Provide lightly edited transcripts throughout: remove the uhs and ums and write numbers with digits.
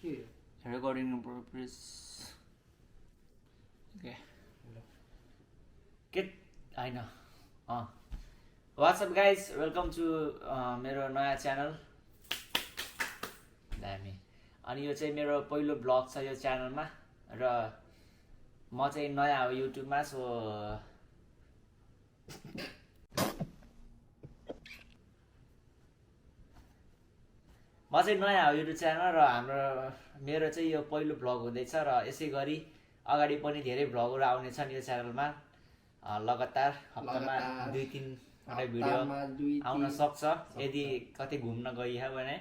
Recording purpose. Okay. I know. What's up guys? Welcome to मेरो नयाँ channel. दामी. अनि यो चाहिँ मेरो पहिलो ब्लग छ यो च्यानलमा र म चाहिँ नयाँ हो युट्युबमा सो म चाहिँ नयाँ हो युट्युब च्यानल र मेरो चाहिँ यो पहिलो भ्लग हुँदैछ र यसै गरी अगाडि पनि धेरै भ्लगहरू आउनेछन् यो च्यानलमा लगातार हप्तामा 2-3 वटा भिडियो आउन सक्छ यदि कतै घुम्न गइहा भने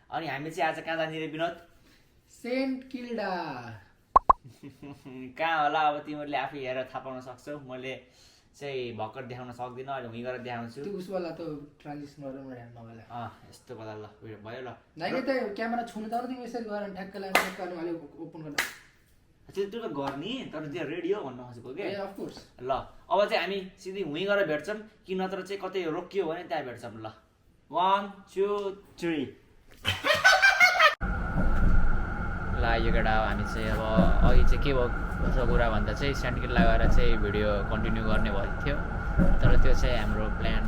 अनि हामी चाहिँ आज कहाँ जाने रे विनोद सेन्ट किल्डा कहाँ होला अब तिमीहरूले आफै हेरेर थाहा पाउन सक्छौ मैले चाहिँ भर्खर देखाउन सक्दिनँ अहिले हुँ गरेर देखाउँछु त्यो उसवाला त ट्रान्जिसन गरौँ न नभएला यस्तो गर्दा ल भयो ल नाइले त क्यामेरा छुनु त तिमी यसरी गरेर ठ्याक्क लाने ठ्याक्क अनि अलि ओपन गर्न त्यो त गर्ने तर त्यो रेडियो भन्न खोजेको के ए अफ कोर्स ल अब चाहिँ हामी सिधै हुँ गरेर भेट्छौँ कि नत्र चाहिँ कतै रोकियो भने त्यहाँ भेट्छौँ ल 1 2 3 ल यो केटा हामी चाहिँ अब अघि चाहिँ के भयो उसको कुरा भन्दा चाहिँ सेन्ट किल्ला गएर चाहिँ भिडियो कन्टिन्यू गर्ने भएको थियो तर त्यो चाहिँ हाम्रो प्लान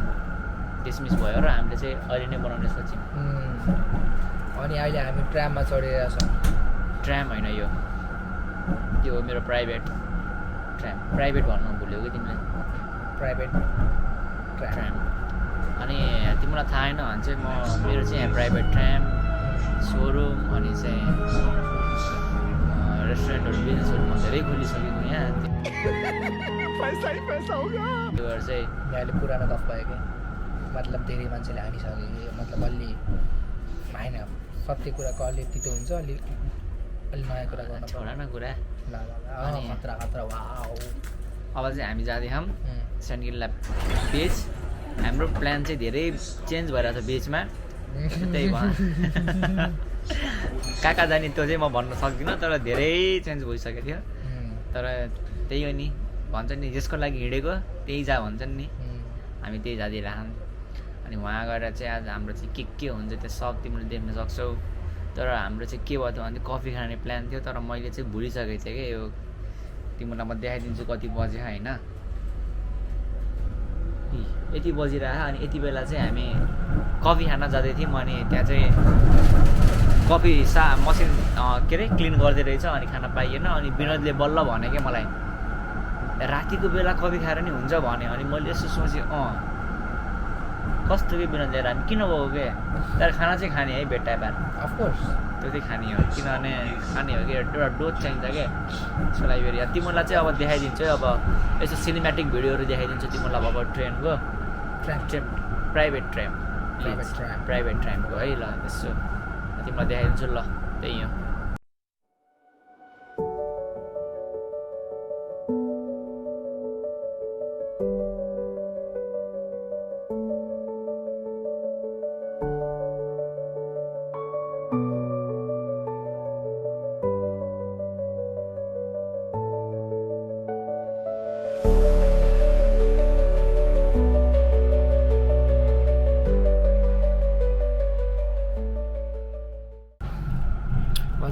डिसमिस भयो र हामीले चाहिँ अहिले नै बनाउने सोच्यौँ अनि अहिले हामी ट्राममा चढिरहेको छौँ ट्राम होइन यो त्यो मेरो प्राइभेट ट्राम प्राइभेट भन्नु भुल्यो कि तिमीले प्राइभेट ट्राम अनि तिमीलाई थाहा छैन भने चाहिँ मेरो चाहिँ यहाँ प्राइभेट ट्राम सोरुम अनि चाहिँ रेस्टुरेन्टहरू बिजनेसहरू धेरै खोलिसकेको यहाँ त्यो चाहिँ अहिले पुरानो गफ भयो कि मतलब धेरै मान्छेले हानिसक्यो कि मतलब अलि होइन सत्य कुराको अलि तितो हुन्छ अलि नयाँ कुरा गर्न छोडा न कुरा अनि खतरा खतरा वाउ अब चाहिँ हामी जाँदैछौँ सेन्ट किल्ला बेच हाम्रो प्लान चाहिँ धेरै चेन्ज भइरहेको छ बेचमा त्यही भयो कहाँ कहाँ जाने त्यो चाहिँ म भन्न सक्दिनँ तर धेरै चेन्ज भइसकेको थियो तर त्यही हो नि भन्छ नि जसको लागि हिँडेको त्यही जा भन्छन् नि हामी त्यही जाँदिरहेछौँ अनि वहाँ गएर चाहिँ आज हाम्रो चाहिँ के हुन्छ त्यो सब तिमीले देख्न सक्छौ तर हाम्रो चाहिँ के भयो त भने कफी खाने प्लान थियो तर मैले चाहिँ भुलिसकेको थिएँ कि यो तिमीलाई म देखाइदिन्छु कति बज्यो होइन यति बजिरह अनि यति बेला चाहिँ हामी कफी खान जाँदै थियौँ अनि त्यहाँ चाहिँ कफी मसिन के अरे क्लिन गर्दै रहेछ अनि खाना पाइएन अनि विनोदले बल्ल भने क्या मलाई रातिको बेला कफी खाएर नि हुन्छ भने अनि मैले यसो सोचेँ कस्तो के विनोद लिएर हामी किन गएको के तर खाना चाहिँ खाने है भेट्टा पार अफकोर्स त्यो चाहिँ खाने हो किनभने खाने हो कि एउटा डोज चाहिन्छ क्या त्यसको लागि फेरि तिमीलाई चाहिँ अब देखाइदिन्छु है अब यसो सिनेमेटिक भिडियोहरू देखाइदिन्छु तिमीलाई अब ट्रेनको प्राइभेट ट्रेनको है ल यसो तिमीलाई देखाइदिन्छु ल त्यही हो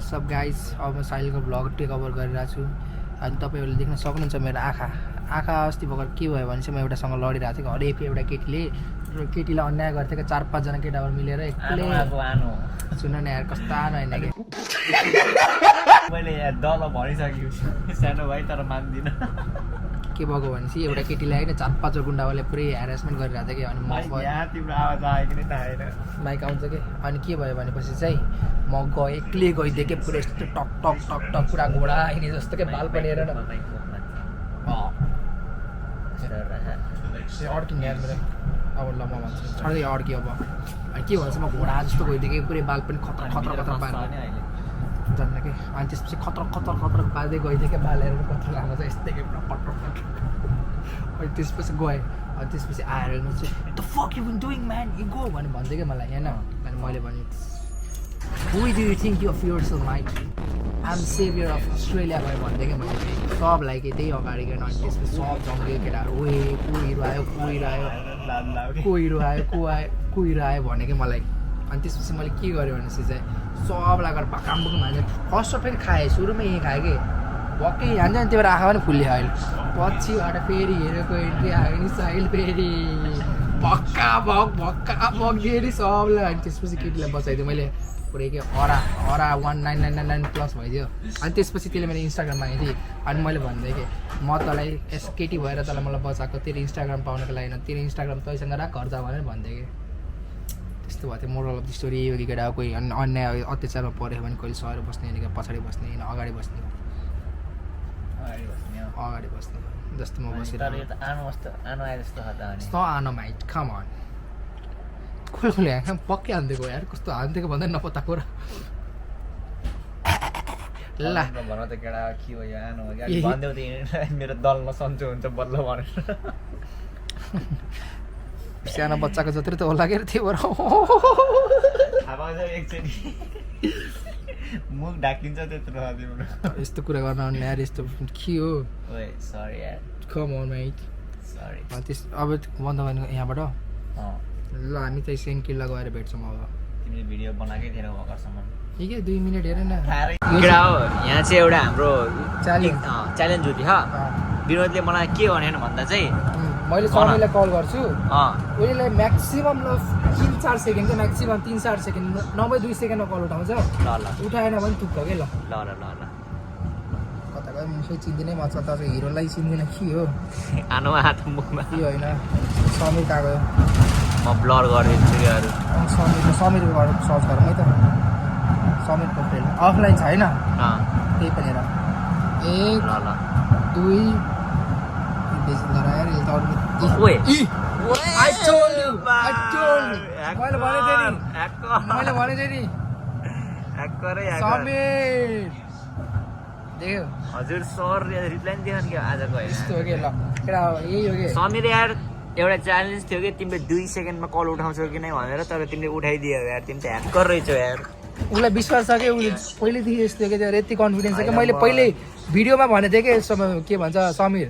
सब गाइज अब म साहिलको भ्लग टेक ओभर गरिरहेको छु अनि तपाईँहरूले देख्न सक्नुहुन्छ मेरो आँखा अस्ति भर्खर के भयो भने चाहिँ म एउटासँग लडिरहेको थिएँ हरेक एउटा केटीलाई अन्याय गर्थेँ कि 4-5 जना केटाहरू मिलेर एक्लै सुन न यार कस्ता नहेर्ने कि मैले यहाँ दल भनिसकेको सानो भाइ तर मान्दिनँ के भएको भने चाहिँ एउटा केटीलाई होइन 4-5 गुन्डावाले पुरै ह्यारेसमेन्ट गरिरहेको थियो कि अनि तिम्रो आवाज आयो कि थाहा छैन माइक आउँछ कि अनि के भयो भनेपछि चाहिँ म एक्लै गइदिएँ कि पुरै यस्तो टक टक टक टक पुरा घोडा आइने जस्तो कि बाल पनि हेर न अड्किने यार मेरो अब ल म भन्छु छँदै अड्क्यो अब अनि के भन्छ म घोडा जस्तो गइदिएँ कि पुरै बाल पनि खतर पार्नु जान्न कि अनि त्यसपछि खतर पार्दै गइदिएँ कि बाल हेरेर कत्र लाग्छ यस्तै कि पुरा पटर अनि त्यसपछि गएँ अनि त्यसपछि आएर चाहिँ the fuck you been doing man you go भने भन्दै कि मलाई होइन अनि मैले भने Who do you think of yourself, mate? I'm savior of Australia भयो भन्दै कि मैले सबलाई कि त्यही अगाडि गएन अनि त्यसपछि सब जङ्गली केटाहरू कोही हिरो आयो भने कि मलाई अनि त्यसपछि मैले के गरेँ भनेपछि चाहिँ सबलाई गरेर पाकाम बुकुम हाल्ने फर्स्ट अफ फेरि खाएँ सुरुमै यहीँ खाएँ कि भक्कै हान्छ अनि त्यो भएर आँखा पनि फुल्यो अहिले पछिबाट फेरि हेरेको एन्ट्री आयो नि साइल फेरि भक्का भक दिएँ सबलाई अनि त्यसपछि केटीलाई बचाइदियो मैले पुरै के हरा 1999 प्लस भइदियो अनि त्यसपछि त्यसले मैले इन्स्टाग्राम मागेको थिएँ अनि मैले भन्दै कि म तँलाई यस केटी भएर तँलाई मलाई बचाएको तेरो इन्स्टाग्राम पाउनको लागि तेरो इन्स्टाग्राम तैसँग राख घर जा भनेर भन्दै कि त्यस्तो भएको थियो मोरल अफ द स्टोरी यो कि केटा कोही अन्याय अत्याचारमा पऱ्यो भने कहिले सर बस्ने होइन पछाडि बस्ने होइन अगाडि बस्ने अगाडि बस्ने जस्तो म बसिरहेको यस्तो आनो माइट कम अन खुल्खुले पक्कै हानिदिएको यार कस्तो हानिदिएको भन्दा नपत्ताको र ल भन त केटा के हो यो आनो भनिदेऊ मेरो दलमा सन्चो हुन्छ बल्ल भनेर सानो बच्चाको जत्रै त होला के थियो बरु एकचोटि मुख ढाकिन्छ त्यत्रो यस्तो कुरा गर्न आउने यार यस्तो के हो सरी यार कम अन माइट सरी त्यस अब बन्द भने यहाँबाट ल हामी चाहिँ सेन्किल्ला गएर भेट्छौँ अब तिमीले भिडियो बनाएकै थिएन भर्खरसम्म ठिकै 2 मिनट हेर न केटा हो यहाँ चाहिँ एउटा हाम्रो च्यालेन्ज हो थियो विनोदले मलाई के भनेन भन्दा चाहिँ मैले समयलाई कल गर्छु उनीलाई म्याक्सिमम 3-4 सेकेन्ड चाहिँ म्याक्सिमम 3-4 सेकेन्ड नभए 2 सेकेन्डमा कल उठाउँछ ल उठाएन भने तुक्क के ल कता गयो मुखै चिन्दिनै मजा त हिरोलाई चिन्दिन के हो आनो हात मुखमा के होइन समीर कहाँ गयो म ब्लर गरिदिन्छु यार समीरको घर सर्च गरौँ है त समीरको फ्रेन्ड अफलाइन छ होइन त्यही पनि हेर 1 2 बेसी गराएर मैले भनेको थिएँ नि समीर देख्यो हजुर सर रिप्लाई नि दिएन कि आजको यस्तो हो कि ल केटा यही हो कि समीर यार एउटा च्यालेन्ज थियो कि तिमीले 2 सेकेन्डमा कल उठाउँछौ कि नै भनेर तर तिमीले उठाइदियो यार तिमी त ह्याकर रहेछौ यार उसलाई विश्वास छ कि उसले पहिल्यैदेखि यस्तो कि यति कन्फिडेन्स छ कि मैले पहिल्यै भिडियोमा भनेको थिएँ कि के भन्छ समीर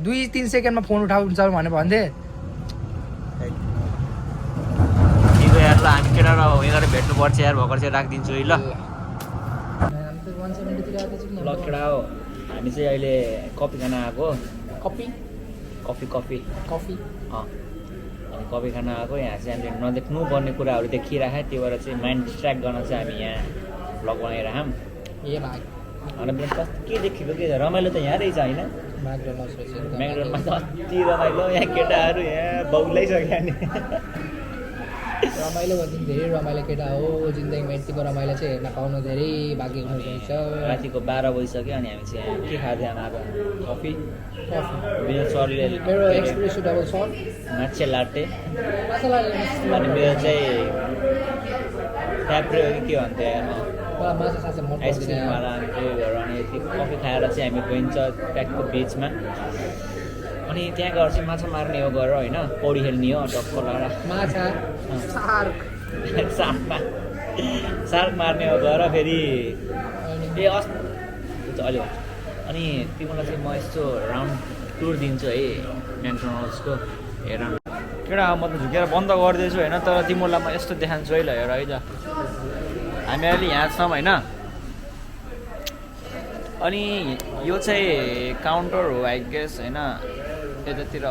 2-3 सेकेन्डमा फोन उठाउँछ भनेर भन्थेँ ठिक यार ल हामी केटा र उयो गरेर भेट्नुपर्छ यार भर्खर चाहिँ राखिदिन्छु है ल ल केटा हो हामी चाहिँ अहिले कफी खान आएको कफी अनि कफी खान आएको यहाँ चाहिँ हामीले नदेख्नु पर्ने कुराहरू देखिरहेको त्यो भएर चाहिँ माइन्ड डिस्ट्र्याक्ट गर्न चाहिँ हामी यहाँ भ्लग बनाइरहौँ अनि के देखेको के रमाइलो त यहाँ रहेछ होइन म्याकडोनल्डमा त अति रमाइलो यहाँ केटाहरू यहाँ बौलाइसक्यो नि रमाइलो भन्छ धेरै रमाइलो केटा हो जिन्दगीमा यतिको रमाइलो चाहिँ हेर्न पाउनु धेरै भाग्य हुनुहुन्छ रातिको 12 बजिसक्यो अनि हामी चाहिँ के खाँदै आएको कफी विनोद सरले मेरो एक्सप्रेसो डबल सट माछा लाटे अनि मेरो चाहिँ ट्याप्रे के भन्थ्यो आइसक्रिमवाला अनि त्यो गरेर अनि यति कफी खाएर चाहिँ हामी गइन्छ ट्र्याकको बिचमा अनि त्यहाँ गएर चाहिँ माछा मार्ने हो गएर होइन पौडी खेल्ने हो टक्क लगाएर माछा सार्क मार्ने हो गएर फेरि ए अहिले अनि तिमीलाई चाहिँ म यस्तो राउन्ड टुर दिन्छु है म्याकडोनल्ड्सको हेर केटा म त झुकेर बन्द गरिदिएछु होइन तर तिमीलाई म यस्तो देखान्छु है ल हेर है त हामी अहिले यहाँ छौँ होइन अनि यो चाहिँ काउन्टर हो आई गेस होइन यतातिर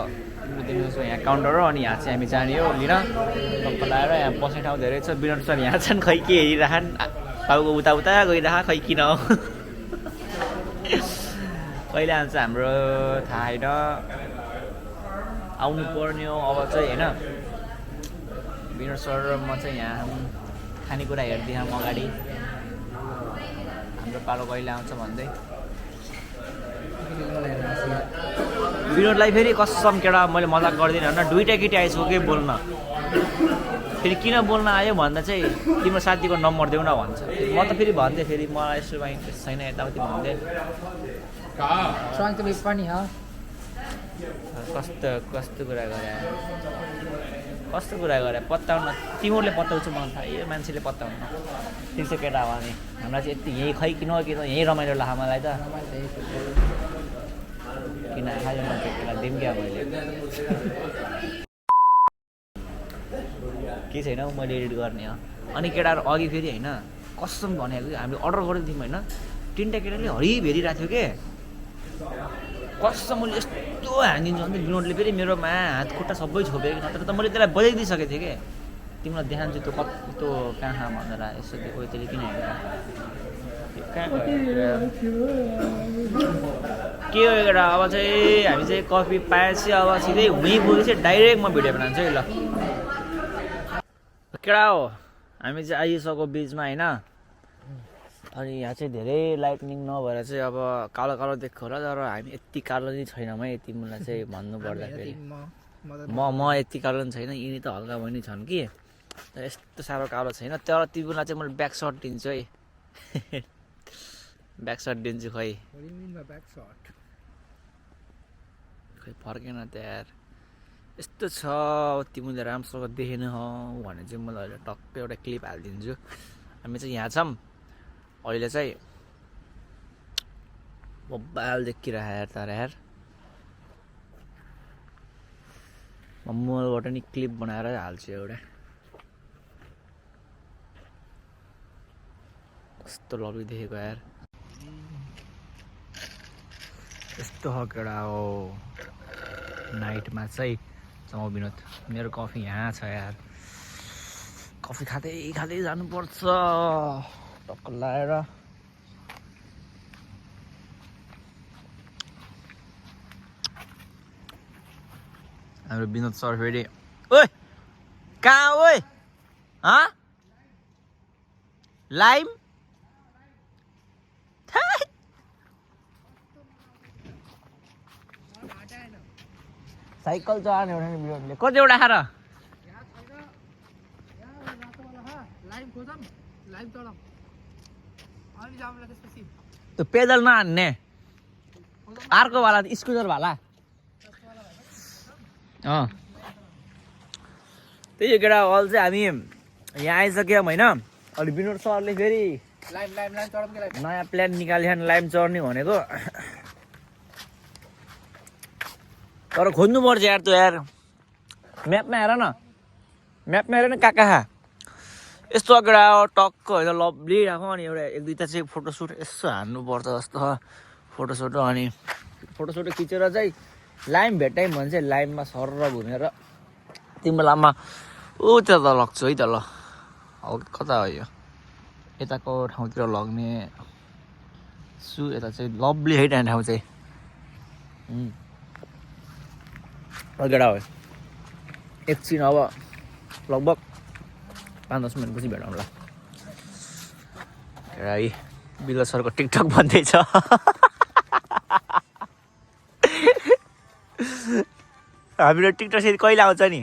दिनुहोस् यहाँ काउन्टर हो अनि यहाँ चाहिँ हामी जाने हो लिन टक्क लगाएर यहाँ बस्ने ठाउँ धेरै छ विनोद सर यहाँ छन् खै के हेरिरहन् टाउको उता गइरह खै किन हो कहिले आउँछ हाम्रो थाहा होइन आउनु पर्ने हो अब चाहिँ होइन विनोद सर र म चाहिँ यहाँ खानेकुरा हेरिदिउँ अगाडि हाम्रो पालो कहिले आउँछ भन्दै विनोदलाई फेरि कसम केटा मैले मजाक गर्दिनँ होइन 2टा केटी आइसक्यो के बोल्न फेरि किन बोल्न आयो भन्दा चाहिँ तिम्रो साथीको नम्बर देऊ न भन्छ म त फेरि भन्थेँ फेरि मलाई यसोमा इन्ट्रेस्ट छैन यताउति भन्थेँ कस्तो कुरा गरे पत्ताउन तिमीहरूले पत्ताउँछु मलाई थाहा यो मान्छेले पत्ताउनु ठिक छ केटा अब हामी हामीलाई चाहिँ यति यहीँ खै किन यहीँ रमाइलो लाग्छ मलाई त किन खालि मान्छे केटा दिउँ क्या मैले केही छैन मैले एडिट गर्ने हो अनि केटाहरू अघि फेरि होइन कसम भनेको हामीले अर्डर गरेको थियौँ होइन 3टा केटाले हरिभेरिरहेको थियो के कसम मैले यस्तो हानिदिन्छु भने विनोदले फेरि मेरोमा हात खुट्टा सबै छोपेको नत्र त मैले त्यसलाई बजाइदिइसकेको थिएँ कि तिमीलाई देखान्छु त्यो कस्तो कहाँ भनेर यसो त्यो कोही त्यसले किन के हो एउटा अब चाहिँ हामी चाहिँ कफी पाएपछि अब सिधै हुँदै पुगेपछि डाइरेक्ट म भिडियो बनाउँछु है ल केटा हो हामी चाहिँ आइसक्यो बिचमा होइन अनि यहाँ चाहिँ धेरै लाइटनिङ नभएर चाहिँ अब कालो कालो देख्छ होला तर हामी यति कालो नै छैनौँ है तिमीलाई चाहिँ भन्नु पर्दाखेरि म यति कालो पनि छैन यिनी त हल्का भनी छन् कि यस्तो साह्रो कालो छैन तर तिमीलाई चाहिँ मैले ब्याक सर्ट दिन्छु है ब्याक सर्ट दिन्छु खै फर्केन त यार यस्तो छ तिमीले राम्रोसँग देखेन हौ भने चाहिँ मैले अहिले टक्कै एउटा क्लिप हालिदिन्छु हामी चाहिँ यहाँ छौँ अहिले चाहिँ मोबाइल देखिरह यार तर यार म मोबाइलबाट नि क्लिप बनाएर हाल्छु एउटा कस्तो लभी देखेको यार यस्तो हो केटा हो नाइटमा चाहिँ चौ विनोद मेरो कफी यहाँ छ यार कफी खाँदै खाँदै जानुपर्छ टक्क लाएर हाम्रो विनोद सर फेरि ओइ कहाँ ओइ लाइम साइकल चलाउने एउटा नि विनोदले कतिवटा खाएर त्यो पेदल नहान्ने अर्को वाला स्कुटर वाला त्यही केटा हल चाहिँ हामी यहाँ आइसक्यौँ होइन अनि विनोद सरले फेरि नयाँ प्लान निकाल्यो लाइम चढ्ने भनेको तर खोज्नुपर्छ यार त्यो यार म्यापमा हेर न कहाँ कहाँ यस्तो केटा टक्क होइन लभली राखौँ अनि एउटा एक दुईवटा चाहिँ फोटोसुट यसो हान्नुपर्छ जस्तो फोटोसुट अनि फोटोसुट खिचेर चाहिँ लाइम भेट्यौँ भने चाहिँ लाइममा सर घुमेर तिम्रो लाममा ऊ त्यो त लग्छु है त ल हल्का कता हो यो यताको ठाउँतिर लग्ने यता चाहिँ लभली है ठाउँ चाहिँ केटा हो एकछिन अब लगभग 5-10 मिनटपछि भेटौँला केटा है बिलो सरको टिकटक भन्दैछ हाम्रो टिकटक फेरि कहिले आउँछ नि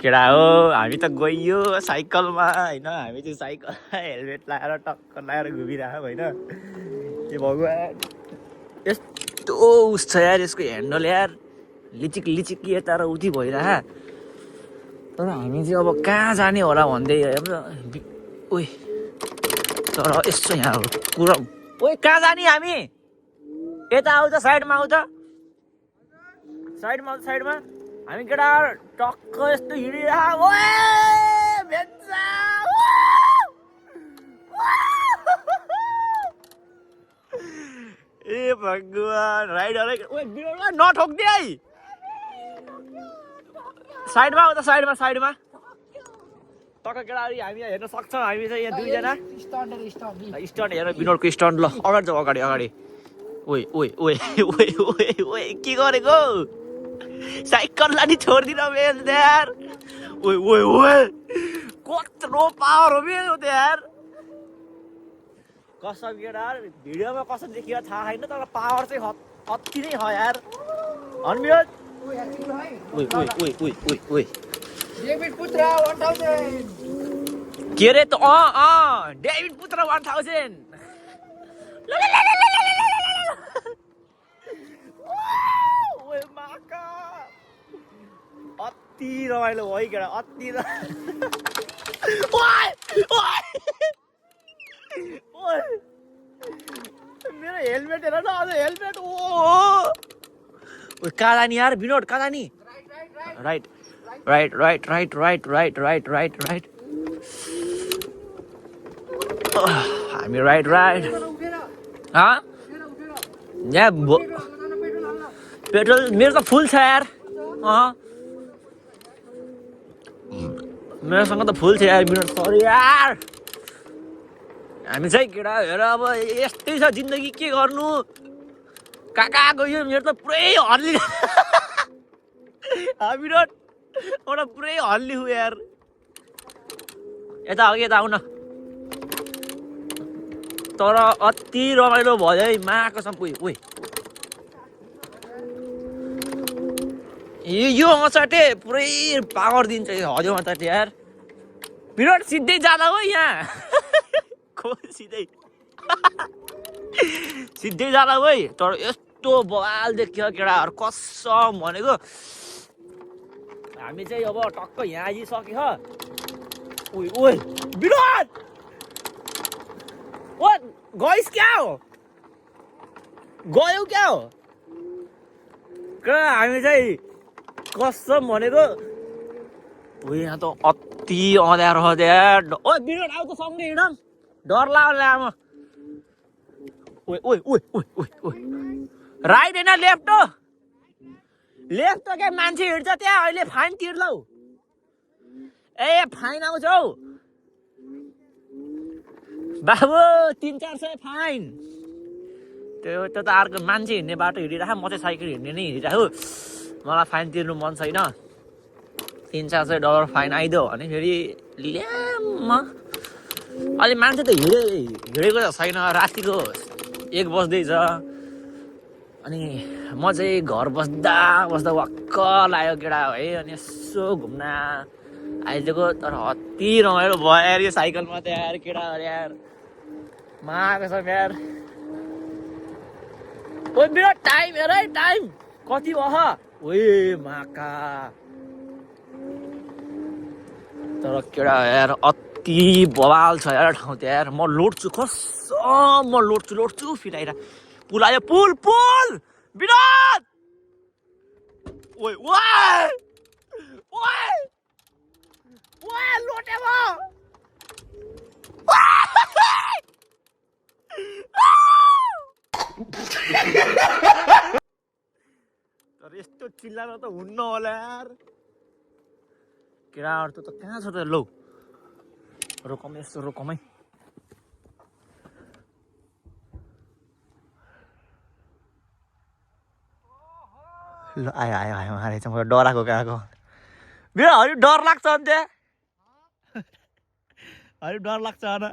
केटा हो हामी त गइयो साइकलमा होइन हामी चाहिँ साइकल हेलमेट लगाएर टक्क लगाएर घुमिरहेको होइन के भगवान् यस्तो उस छ यार यसको ह्यान्डल यार लिचिक यता र उति भइरह तर हामी चाहिँ अब कहाँ जाने होला भन्दै ओइ तर यस्तो यहाँ पुरा ओइ कहाँ जाने हामी यता आउँछ साइडमा आउँछ साइडमा हामी केटा टक्क यस्तो हिँडिरहेको ए भगवान् राइडर नठोक्दे है साइडमा आउँछ साइडमा टक्क केटाहरू हामी हेर्न सक्छौँ हामी चाहिँ यहाँ दुईजना स्टन्ट हेर विनोदको स्टन्ट ल अगाडि जाऊ अगाडि ओइ के गरेको साइकललाई नि छोडिदिन मेरो यार ओइ कत्रो पावर हो मेरो यार कसम केटा भिडियोमा कसम देखियो थाहा छैन तर पावर चाहिँ अति नै हो यार अनमित ओइ डेभिड पुत्र 1000 के रे त डेभिड पुत्र 1000 ओइ माका अति रमाइलो भयो केटा अति मेरो हेलमेट हेर न अझ हेलमेट कहाँ जाने यार विनोद कहाँ जाने right Right, right, right, right, right, right, right, right. हामी राइट राइट यहाँ पेट्रोल मेरो त फुल छ यार मेरोसँग त फुल छ यार मिनट सरी यार हामी चाहिँ केटा हेर अब यस्तै छ जिन्दगी के गर्नु काका गयो मेरो त पुरै हल्ली मिनट एउटा पुरै हल्ली हो यार यता अघि यता आउन तर अति रमाइलो भयो है माको सम्पु ओइ यो मचाटे पुरै पावर दिन्छ हजो मचाटे यार मिनट सिधै जाँदा हो यहाँ सिधै सिधै जाँदा है तर यस्तो बवाल देखियो केटाहरू कसम भनेको हामी चाहिँ अब टक्क यहाँ आइसक्यो ओइ ओइ विरोध ओ गइस क्या हो गयो क्या हो हामी चाहिँ कसम भनेको यहाँ त अति अँध्यारो छ यार ओ विरोध आउ त सँगै हिँडौँ डर लाग्यो आमा ओइ ओइ ओइ ओइ ओइ ओइ राइट होइन लेफ्ट हो लेफ्ट क्या मान्छे हिँड्छ त्यहाँ अहिले फाइन तिर्लौ ए फाइन आउँछ हौ बाबु 300-400 फाइन त्यो त अर्को मान्छे हिँड्ने बाटो हिँडिरह म चाहिँ साइकल हिँड्ने नै हिँडिरहेको मलाई फाइन तिर्नु मन छैन $300-400 फाइन आइदियो भने फेरि ल्याम अहिले मान्छे त हिँडेको त छैन रातिको 1 बज्दैछ अनि म चाहिँ घर बस्दा वाक्क लाग्यो केटा है अनि यसो घुम्न आइदिएको तर अति रमाइलो भयो यार यो साइकलमा त यार केटाहरू यार माको छ यार ओ मेरो टाइम हेर है टाइम कति भयो ओए माका तर केटा यार अति बवाल छ यार ठाउँ त यार म लोड्छु कसम म लोड्छु फेरि आइरा पुल आयो पुल विरोध ओइ ओइ ओइ ओइ लोटे म तर यस्तो चिल्लाएर त हुन्न होला यार केटाहरू त कहाँ छ त लौ रोकम यस्तो रोकम है ल आयो रहेछ म डराएको गएको मेरो हरि डर लाग्छ अन्त हरि डर लाग्छ होइन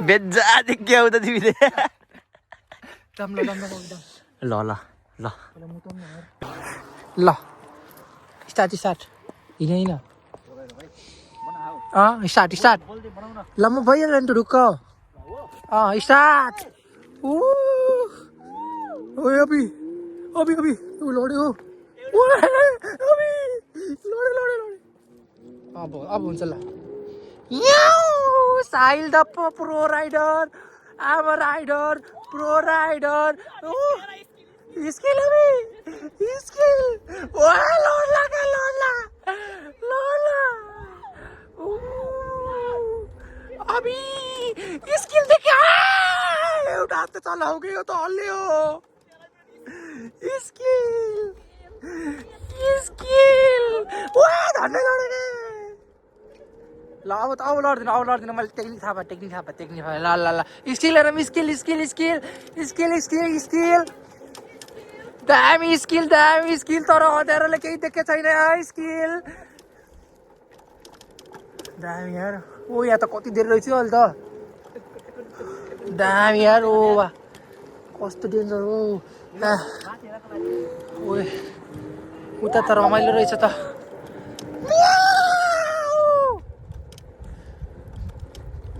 बेजा क्या हो त तिमीले ल ल ल ल स्टार्ट हिँड स्टार्ट ल म भइहाल्यो नि त ढुक्क स्टार्ट अभी लड्यो अब हुन्छ ल साहिल द प्रो राइडर आम राइडर प्रो राइडर स्किल अभी स्किल देखा एउटा हात त चलाउ के यो त हल्लियो स्किल धन्दै लडेको ल अब लड्दिन मैले टेक्निक थाहा भयो ल स्किल हेर स्किल दामी स्किल तर अँध्यारोले केही देखेको छैन स्किल दामी यार ओ यहाँ त कति देर रहेछ अहिले त दामी यार ओ वा कस्तो डेन्जर हो ओए उता त रमाइलो रहेछ त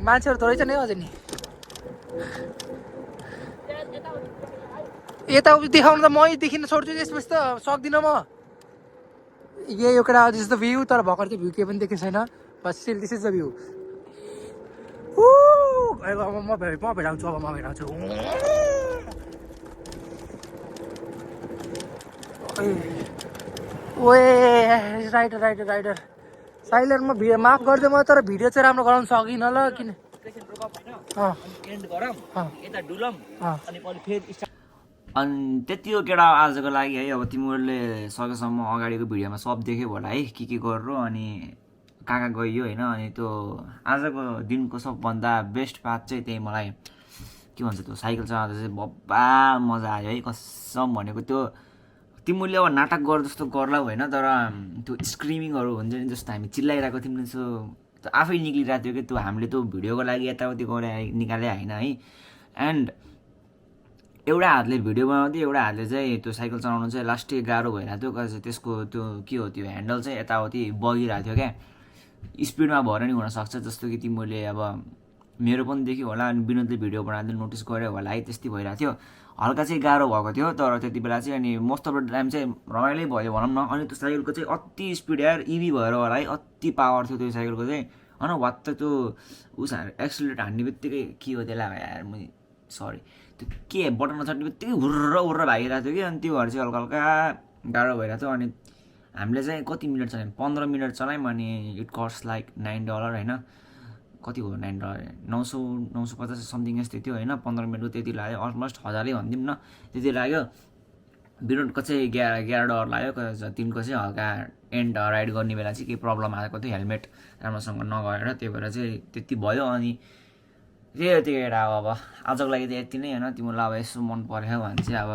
मान्छेहरू त रहेछ नि अझै नि यता देखाउनु त मै देखिन छोड्छु यसपछि त सक्दिनँ म यो एउटा दिस द भ्यू तर भर्खर चाहिँ भ्यू केही पनि देखेको छैन बस still this is the view म भेटाउँछु ओए राइडर साइलेन्ट म भिडियो माफ गरिदिएँ म तर भिडियो चाहिँ राम्रो गराउन सकिनँ ल किन अनि त्यति हो केटा आजको लागि है। अब तिमीहरूले सकेसम्म अगाडिको भिडियोमा सब देख्यौ होला है के गरेर अनि कहाँ गइयो होइन। अनि त्यो आजको दिनको सबभन्दा बेस्ट पार्ट चाहिँ त्यही मलाई के भन्छ त्यो साइकल चलाउँदा चाहिँ बब्बा मजा आयो है कसम भनेको। त्यो तिमीले अब नाटक गर जस्तो गर्ला होइन तर त्यो स्क्रिमिङहरू हुन्छ नि जस्तो हामी चिल्लाइरहेको थियौँ नि त्यो आफै निक्लिरहेको थियो कि त्यो हामीले त्यो भिडियोको लागि यताउति गरे निकाले होइन है। एन्ड एउटा हातले भिडियो बनाउँथ्यो एउटा हातले चाहिँ त्यो साइकल चलाउनु चाहिँ लास्टै गाह्रो भइरहेको थियो। त्यसको त्यो के हो त्यो ह्यान्डल चाहिँ यताउति बगिरहेको थियो क्या स्पिडमा भएर नि हुनसक्छ। जस्तो कि तिमीले अब मेरो पनि देख्यो होला अनि विनोदले भिडियो बनाउँदै नोटिस गर्यो होला है त्यस्तै भइरहेको थियो। हल्का चाहिँ गाह्रो भएको थियो तर त्यति बेला चाहिँ अनि मोस्ट अफ द टाइम चाहिँ रमाइलै भयो भनौँ न। अनि त्यो साइकलको चाहिँ अति स्पिड यार इभी भएर होला है अति पावर थियो त्यो साइकलको चाहिँ होइन। वात्त त्यो उस एक्सिलेटर हान्ने बित्तिकै के हो त्यसलाई यार म सरी त्यो के बटन नछाड्ने बित्तिकै हुर्र भागिरहेको थियो कि अनि त्योहरू चाहिँ हल्का हल्का गाह्रो भइरहेको थियो। अनि हामीले चाहिँ कति मिनट चलायौँ 15 मिनट चलायौँ अनि इट कस्ट लाइक $9 होइन कति हो $9 950 समथिङ यस्तै थियो होइन। 15 मिनटको त्यति लाग्यो अलमोस्ट 1000 भनिदिउँ न त्यति लाग्यो। विनोदको चाहिँ $11 लाग्यो तिनको चाहिँ हल्का एन्ड राइड गर्ने बेला चाहिँ केही प्रब्लम आएको थियो हेलमेट राम्रोसँग नगरेर त्यही भएर चाहिँ त्यति भयो। अनि त्यही केटा अब आजको लागि चाहिँ यति नै होइन। तिमीलाई अब यसो मन पऱ्यो भने चाहिँ अब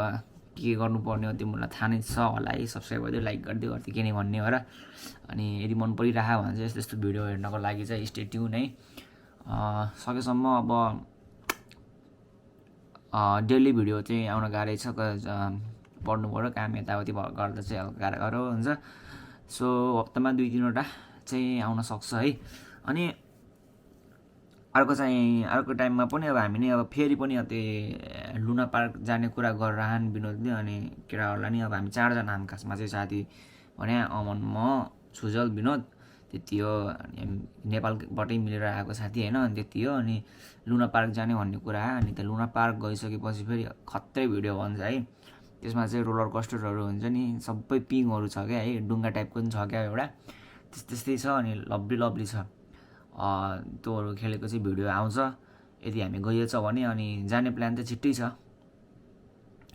के गर्नुपर्ने हो तिमीलाई थाहा नै छ होला है। सब्सक्राइब गरिदियो लाइक गरिदियो गर्थ्यो के नै भन्ने हो र। अनि यदि मन परिरहेको भने चाहिँ यस्तो भिडियो हेर्नको लागि चाहिँ स्टे ट्युन है। सकेसम्म अब डेली भिडियो चाहिँ आउन गाह्रै छ पढ्नु पऱ्यो काम यताउति गर्दा चाहिँ हल्का गाह्रो हुन्छ। सो हप्तामा 2-3वटा चाहिँ आउन सक्छ है। अनि अर्को टाइममा पनि अब हामी नै अब फेरि पनि त्यो लुना पार्क जाने कुरा गरिरहन् विनोदले अनि केटाहरूलाई नि अब हामी 4 जना हामी खासमा चाहिँ साथी भने अमन म सुजल विनोद त्यति हो। नेपालबाटै मिलेर आएको साथी होइन अनि त्यति हो। अनि लुना पार्क जाने भन्ने कुरा आयो अनि त्यो लुना पार्क गइसकेपछि फेरि खत्रै भिडियो भन्छ है। त्यसमा चाहिँ रोलर कोस्टरहरू हुन्छ नि सबै पिङहरू छ क्या है डुङ्गा टाइपको पनि छ क्या एउटा त्यस्तै छ अनि लभली छ। त्योहरू खेलेको चाहिँ भिडियो आउँछ यदि हामी गइएछ भने। अनि जाने प्लान चाहिँ छिट्टै छ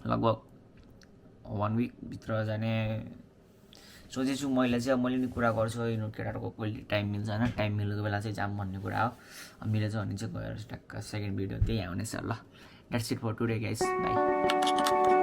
लगभग 1 विकभित्र जाने सोचेछु मैले चाहिँ। अब मैले नि कुरा गर्छु यिनीहरू केटाहरूको कहिले टाइम मिल्छ होइन टाइम मिलेको बेला चाहिँ जाम भन्ने कुरा हो। मिलेछ भने चाहिँ गएर ट्याक्क सेकेन्ड भिडियो त्यही आउनेछ ल। That's it for today guys by.